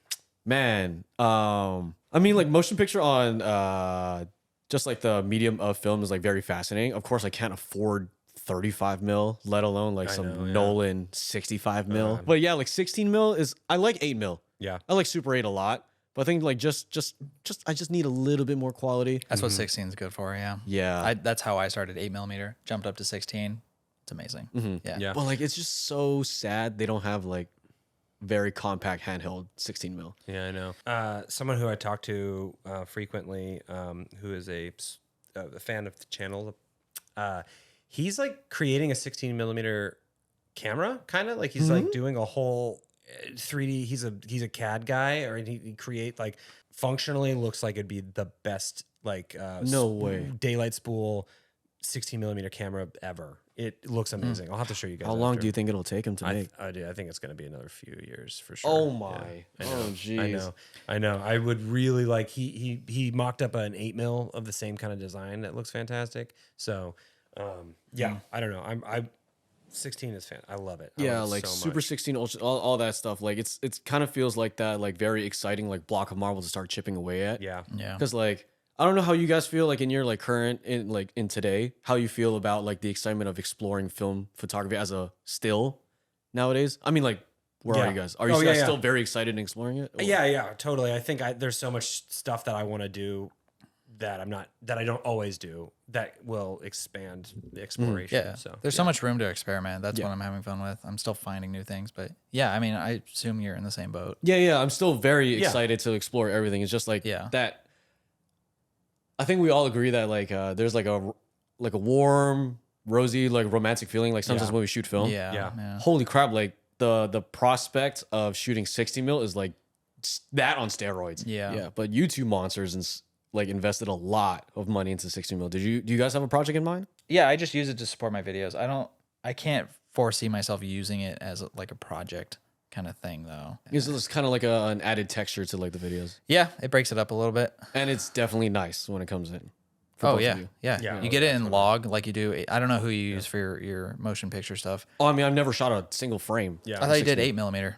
Man, I mean, like motion picture on just like the medium of film is like very fascinating. Of course, I can't afford 35 mil, let alone like Nolan 65 mil. But yeah, like 16 mil is, I like 8 mil. Yeah. I like Super 8 a lot. But I think like I just need a little bit more quality. That's what 16 is good for. Yeah. Yeah. That's how I started 8mm, jumped up to 16. It's amazing. Yeah. But like, it's just so sad they don't have like very compact handheld 16 mil. Yeah, I know. Someone who I talk to frequently, who is a fan of the channel, he's like creating a 16 millimeter camera, kind of like he's like doing a whole 3D. He's a CAD guy, or he create like functionally looks like it'd be the best like no way daylight spool 16 millimeter camera ever. It looks amazing. I'll have to show you guys. How long do you think it'll take him to make? I think it's going to be another few years for sure. Oh my! Yeah, Oh jeez! I know. I would really like. He mocked up an 8 mil of the same kind of design that looks fantastic. So, yeah, I don't know. I 16 is fan. I love it. Yeah, love it like so Super much. 16 Ultra, all that stuff. Like it's kind of feels like that, like very exciting, like block of marble to start chipping away at. Yeah. Because like I don't know how you guys feel like in your like current in today, how you feel about like the excitement of exploring film photography as a still nowadays. I mean, like where are you guys? Are you guys still very excited in exploring it? Or? Yeah, totally. I think there's so much stuff that I want to do that I don't always do that will expand the exploration. Yeah. So there's so much room to experiment. That's what I'm having fun with. I'm still finding new things, but yeah, I mean, I assume you're in the same boat. Yeah. I'm still very excited to explore everything. It's just like that. I think we all agree that like there's like a warm, rosy, like romantic feeling like sometimes when we shoot film. Yeah. Holy crap! Like the prospect of shooting 60 mil is like that on steroids. Yeah. But you two monsters and like invested a lot of money into 60 mil. Do you guys have a project in mind? Yeah, I just use it to support my videos. I can't foresee myself using it as like a project kind of thing though. It's kind of like an added texture to like the videos. Yeah, it breaks it up a little bit. And it's definitely nice when it comes in. Oh yeah. You get it in log like you do. I don't know who you use for your motion picture stuff. Oh, I mean, I've never shot a single frame. Yeah. I thought you did 8mm.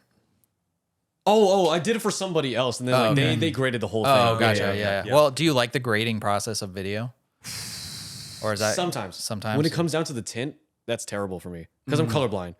Oh, I did it for somebody else, and then they graded the whole thing. Oh, gotcha. Yeah. Well, do you like the grading process of video? Or is that sometimes? When it comes down to the tint, that's terrible for me because I'm colorblind.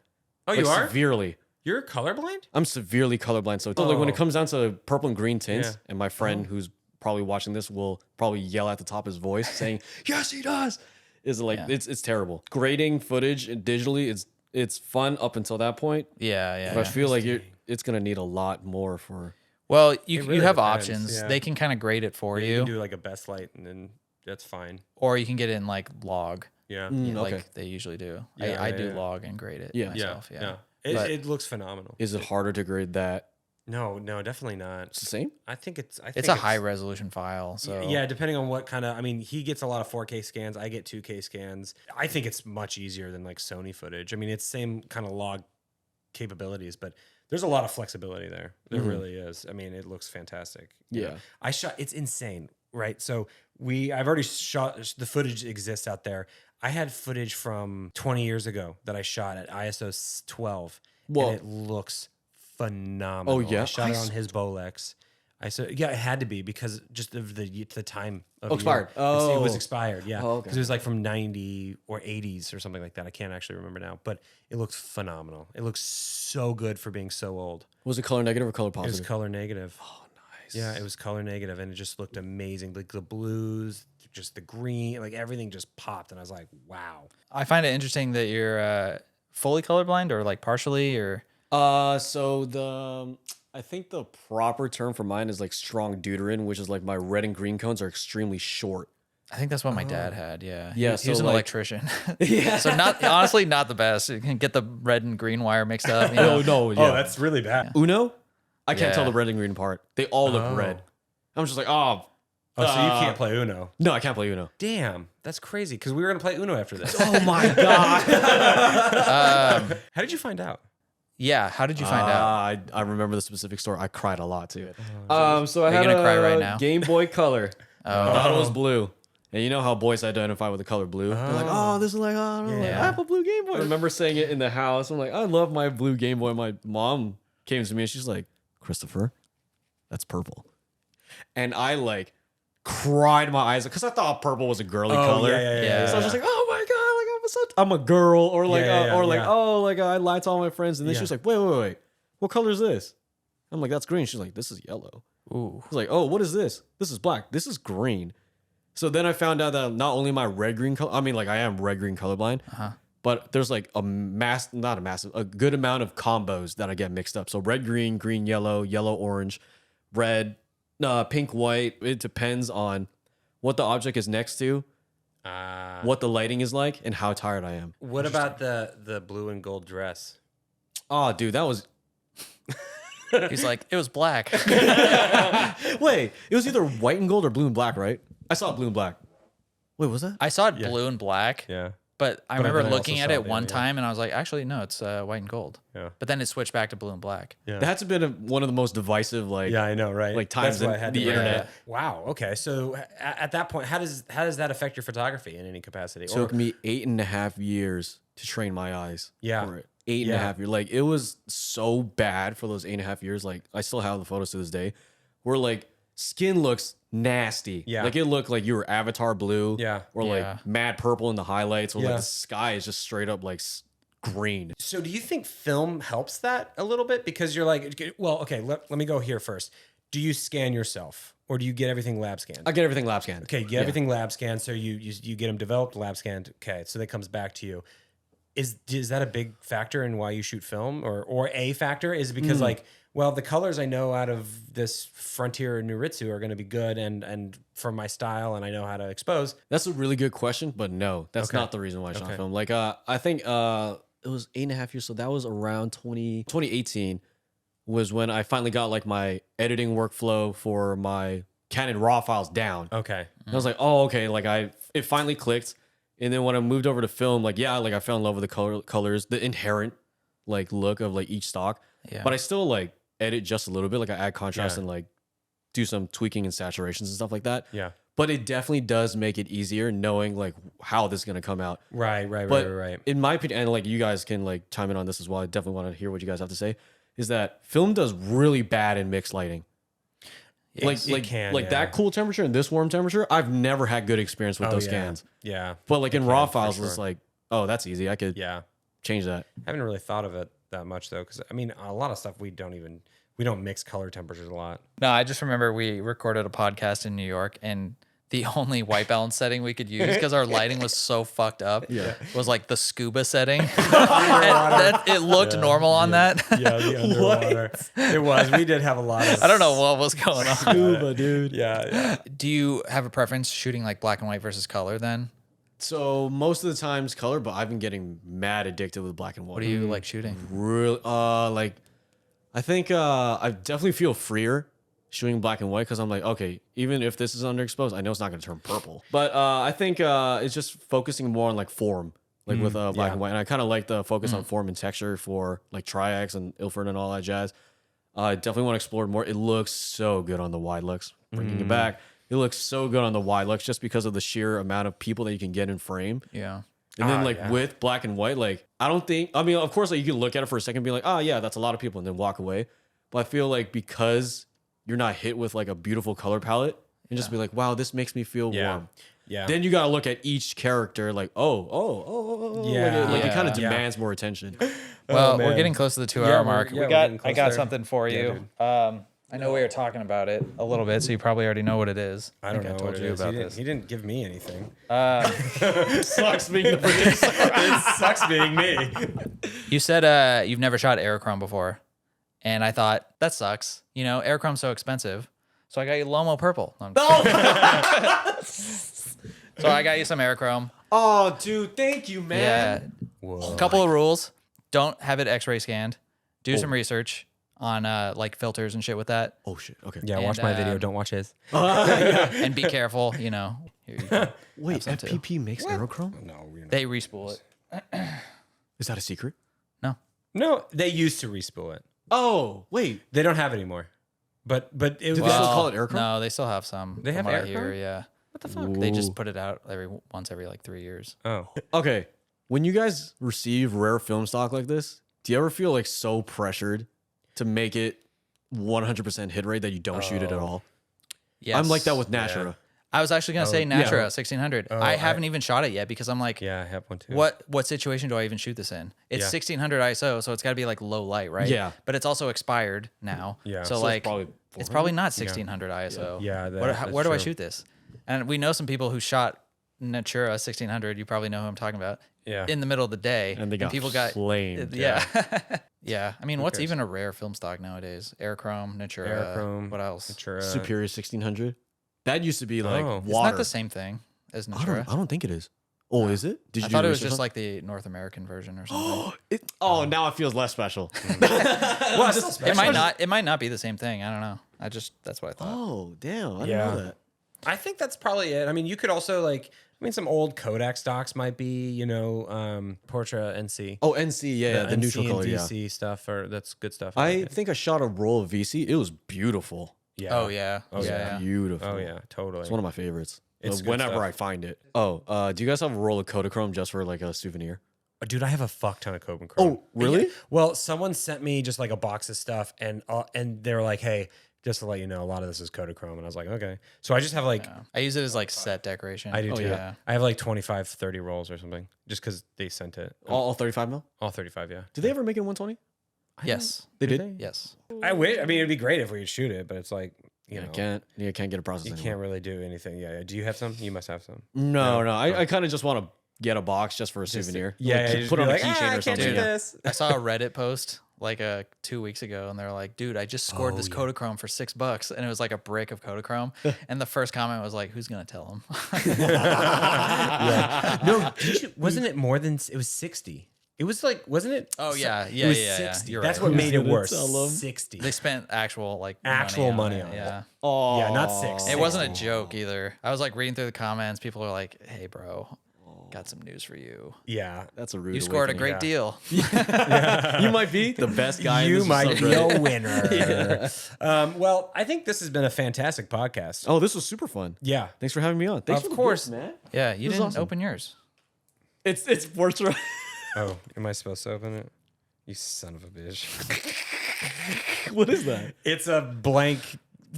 Oh, like, you are? Severely. You're colorblind? I'm severely colorblind. So like when it comes down to purple and green tints, and my friend who's probably watching this will probably yell at the top of his voice saying, "Yes, he does." Is like it's terrible. Grading footage digitally it's fun up until that point. Yeah. But I feel like it's gonna need a lot more for. Well, you really have depends, options. yeah. They can kind of grade it for You you, can do like a best light, and then that's fine. or you can get it in like log. Yeah. Like they usually do. I do log and grade it myself. Yeah. It looks phenomenal. Is it harder to grade that? No, definitely not. It's the same. I think it's a high resolution file. So yeah, depending on what kind of. I mean, he gets a lot of 4K scans. I get 2K scans. I think it's much easier than like Sony footage. I mean, it's same kind of log capabilities, but there's a lot of flexibility there. There really is. I mean, it looks fantastic. Yeah. I shot. It's insane, right? So I've already shot. The footage exists out there. I had footage from 20 years ago that I shot at ISO 12, and it looks phenomenal. Oh yeah, I shot it on his Bolex. It had to be because just of the time of expired. It was expired. Yeah, okay. Because it was like from 90 or 80s or something like that. I can't actually remember now, but it looks phenomenal. It looks so good for being so old. Was it color negative or color It positive? was color negative. Oh, nice. Yeah, it was color negative, and it just looked amazing. Like the blues, just the green, like everything just popped, and I was like, wow. I find it interesting that you're fully colorblind or like partially or. So I think the proper term for mine is like strong deuteron, which is like my red and green cones are extremely short. I think that's what my dad had. Yeah. Yeah. He was an electrician. Yeah. So honestly, not the best. You can get the red and green wire mixed up. You know? No. Yeah. Oh, that's really bad. Uno? I can't tell the red and green apart. They all look red. I'm just like, so you can't play Uno. No, I can't play Uno. Damn, that's crazy. Because we were gonna play Uno after this. Oh my god. How did you find out? Yeah. How did you find out? I remember the specific story. I cried a lot too. So I had gonna cry right a now? Game Boy Color. I thought it was blue. And you know how boys identify with the color blue? They're like, oh, this is like, oh, like, I have a blue Game Boy. I remember saying it in the house. I'm like, I love my blue Game Boy. My mom came to me and she's like, Christopher, that's purple. And I like cried my eyes because I thought purple was a girly color. So I was just like, oh my God, like I'm a girl. Or like, oh, like I lied to all my friends. And then she was like, wait. What color is this? I'm like, that's green. She's like, this is yellow. Ooh. I was like, oh, what is this? This is black. This is green. So then I found out that not only am I red-green color, I mean, like I am red-green colorblind, but there's like a good amount of combos that I get mixed up. So red-green, green-yellow, yellow-orange, red, pink, white. It depends on what the object is next to, what the lighting is like, and how tired I am. What about the blue and gold dress? Oh, dude, that was... He's like, it was black. Wait, it was either white and gold or blue and black, right? I saw blue and black. Wait, was that? I saw it blue and black. Yeah. But I remember then I looking also at saw it the one other, time and I was like, actually, no, it's white and gold. Yeah. But then it switched back to blue and black. Yeah. That's been one of the most divisive, like... Yeah, I know, right? Like times That's why in I had the to bring internet. it up. Wow. Okay. So at that point, how does that affect your photography in any capacity? It took me 8.5 years to train my eyes. Yeah. For it. 8.5 years. Like, it was so bad for those 8.5 years. Like, I still have the photos to this day where, like, skin looks nasty. Yeah. Like, it looked like you were Avatar blue. Yeah. Or, like, mad purple in the highlights. Or, Yeah. like, the sky is just straight up, like, green. So do you think film helps that a little bit? Because you're like, well, okay, let me go here first. Do you scan yourself or do you get everything lab scanned? I get everything lab scanned. Okay, you get everything lab scanned. So you get them developed, lab scanned. Okay, so that comes back to you. Is that a big factor in why you shoot film or a factor? Is it because like, well, the colors I know out of this Frontier Nuritsu are going to be good and for my style and I know how to expose. That's a really good question, but no, that's not the reason why I shot film. Like, I think it was 8.5 years. So that was around 2018 was when I finally got like my editing workflow for my Canon RAW files down. Okay. And I was like, oh, okay. Like it finally clicked. And then when I moved over to film, like, yeah, like I fell in love with the colors, the inherent like look of like each stock. Yeah. But I still like edit just a little bit. Like I add contrast and like do some tweaking and saturations and stuff like that. Yeah. But it definitely does make it easier knowing like how this is going to come out. Right. But in my opinion, and like you guys can like chime in on this as well. I definitely want to hear what you guys have to say. Is that film does really bad in mixed lighting. Yes, That cool temperature and this warm temperature, I've never had good experience with those scans. Yeah. But like in RAW files, it's like, oh, that's easy. I could change that. I haven't really thought of it that much though, because I mean, a lot of stuff we don't mix color temperatures a lot. No, I just remember we recorded a podcast in New York and the only white balance setting we could use because our lighting was so fucked up was like the scuba setting. It looked normal on that. Yeah, the underwater. It was. We did have a lot of... I don't know what was going on. Scuba, dude. Yeah. Do you have a preference shooting like black and white versus color then? So most of the times color, but I've been getting mad addicted with black and white. What do you like shooting? Really, like, I think I definitely feel freer shooting black and white because I'm like, okay, even if this is underexposed, I know it's not going to turn purple. But I think it's just focusing more on like form, like with black and white. And I kind of like the focus on form and texture for like Tri-X and Ilford and all that jazz. I definitely want to explore more. It looks so good on the Widelux. Bringing it back, it looks so good on the Widelux just because of the sheer amount of people that you can get in frame. Yeah. And then with black and white, like I mean, of course, like you can look at it for a second and be like, oh yeah, that's a lot of people, and then walk away. But I feel like because you're not hit with like a beautiful color palette and just be like, wow, this makes me feel warm. Yeah. Then you got to look at each character like, oh. Yeah. Like it kind of demands more attention. Well, we're getting close to the 2 hour mark. I got something something for you. I know we were talking about it a little bit, so you probably already know what it is. I don't know I told what you it is. about this. He didn't give me anything. Sucks being the producer. It sucks being me. You said you've never shot Aerochrome before, and I thought that sucks. You know, Aerochrome's so expensive, so I got you Lomo Purple. No, so I got you some Aerochrome. Oh, dude, thank you, man. Yeah. A couple of rules: don't have it X-ray scanned. Do some research on like filters and shit with that. Oh shit. Okay. Yeah, watch my video. Don't watch his. And be careful. You know. Here you go. Wait, FPP makes Aerochrome? No, we're not. They respool it. Is that a secret? No, they used to respool it. Oh, wait. They don't have it anymore. But it Do was they still call it Aerochrome? No, they still have some. They have from what I Aerochrome? hear, yeah. What the fuck? They just put it out once every like 3 years. Oh. Okay. When you guys receive rare film stock like this, do you ever feel like so pressured to make it 100% hit rate that you don't shoot it at all? Yes. I'm like that with Natura. Yeah. I was actually gonna say yeah. Natura 1600. I haven't even shot it yet because I'm like, Yeah, I have one too. what situation do I even shoot this in? It's 1600 ISO, so it's got to be like low light, right? Yeah. But it's also expired now. Yeah. So, So like, it's probably not 1600 ISO. Yeah, Where do I true. shoot this? And we know some people who shot Natura 1600. You probably know who I'm talking about. Yeah. In the middle of the day, And they got people got flamed. Yeah. Yeah. I mean, what's cares? even a rare film stock nowadays? Aerochrome, Natura. Aerochrome. What else? Natura. Superior 1600. That used to be like Oh. It's water. not the same thing as I Natura. don't think it is. Oh, is it? Did you I do thought it was research just on like the North American version or something. now it feels less special. Well, it's still special. It might not be the same thing. I don't know. That's what I thought. Oh, damn. I didn't Yeah. know that. I think that's probably it. I mean, you could also like. I mean, some old Kodak stocks might be, Portra NC. Oh, NC, yeah, the NC neutral and color, yeah. VC stuff, or that's good stuff. I think I shot a roll of VC. It was beautiful. yeah. Oh yeah. Oh, yeah. Beautiful. Oh yeah, totally. It's one of my favorites. It's good Whenever stuff. I find it. Oh, do you guys have a roll of Kodachrome just for like a souvenir? Dude, I have a fuck ton of Kodachrome. Oh, really? Yeah. Well, someone sent me just like a box of stuff, and they were like, "Hey, just to let you know, a lot of this is Kodachrome," and I was like, "Okay." So I just have like, Yeah. I use it as like set decoration. I do too. Yeah. I have like 25, 30 rolls or something, just because they sent it. All 35 mil? All 35, yeah. Did they ever make it 120? Yes. They Did did? Yes. I wish. I mean, it'd be great if we could shoot it, but it's like, you know, Can't get a process you anymore. can't really do anything. Yeah. Do you have some? You must have some. No. I kind of just want to get a box just for a souvenir. Yeah, Like, just put be on like, a keychain I or can't something. do Yeah. this. I saw a Reddit post like 2 weeks ago, and they're like, "Dude, I just scored this Kodachrome for $6," and it was like a brick of Kodachrome. And the first comment was like, "Who's gonna tell him?" No, wasn't it more than it was 60? It was like, wasn't it? Oh, yeah. it Yeah, was yeah, yeah. 60. You're That's right. what made it gonna worse. tell 'em? 60. They spent actual Money on it. Yeah. Oh, Yeah, not 6. It wasn't a joke either. I was like reading through the comments. People are like, "Hey, bro, got some news for you. Yeah. That's a rude You scored a awakening. great deal." You might be the best guy. in You this might be subreddit. a winner. Well, I think this has been a fantastic podcast. Oh, this was super fun. Yeah. Thanks for having me on. Thanks Of for the course. gift, man. Yeah, you This is didn't awesome. open yours. It's Portra. Oh, am I supposed to open it? You son of a bitch. What is that? It's a blank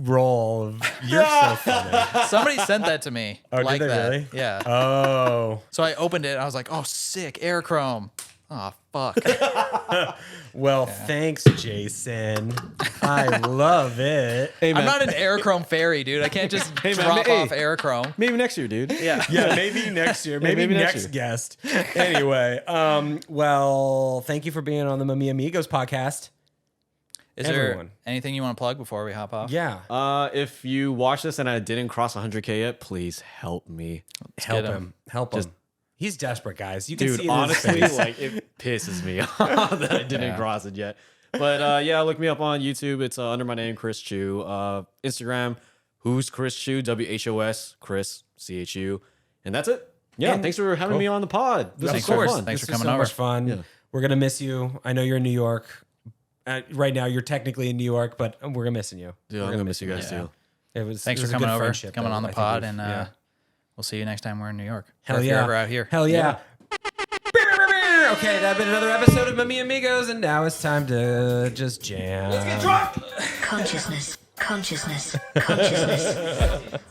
roll of. You're so funny. Somebody sent that to me. Oh, like did they that. really? Yeah. Oh. So I opened it. I was like, "Oh, sick, Aerochrome." Oh, fuck. Well, thanks, Jason. I love it. Hey, I'm not an Aerochrome Fairy, dude. I can't just Hey, man, drop hey. off Aerochrome. Maybe next year, dude. Yeah. Yeah, maybe next year. Maybe, maybe next next year. guest. Anyway, well, thank you for being on the Mamiyamigos podcast. Is Everyone. there anything you want to plug before we hop off? Yeah. If you watch this and I didn't cross 100K yet, please help me. Help get him. Help him. He's desperate, guys. You can Dude, see it in his honestly, face. like it pisses me off that I didn't cross it yet. But yeah, look me up on YouTube. It's under my name, Chris Chu. Instagram, who's Chris Chu? WHOS, Chris CHU, and that's it. Yeah, And- thanks for having me on the pod. This Of was so course. fun. Thanks This for was coming so over. much fun. Yeah. We're gonna miss you. I know you're in New York. Right now, you're technically in New York, but we're missing you. Dude, I'm gonna miss you guys too. It was. Thanks it was for a coming good over, friendship, coming though. on the I think pod, we've- and yeah. we'll see you next time we're in New York. Hell Or if yeah, you're ever out here. Hell yeah. Okay, that's been another episode of Mamiyamigos, and now it's time to just jam. Let's get drunk. Consciousness, consciousness, consciousness.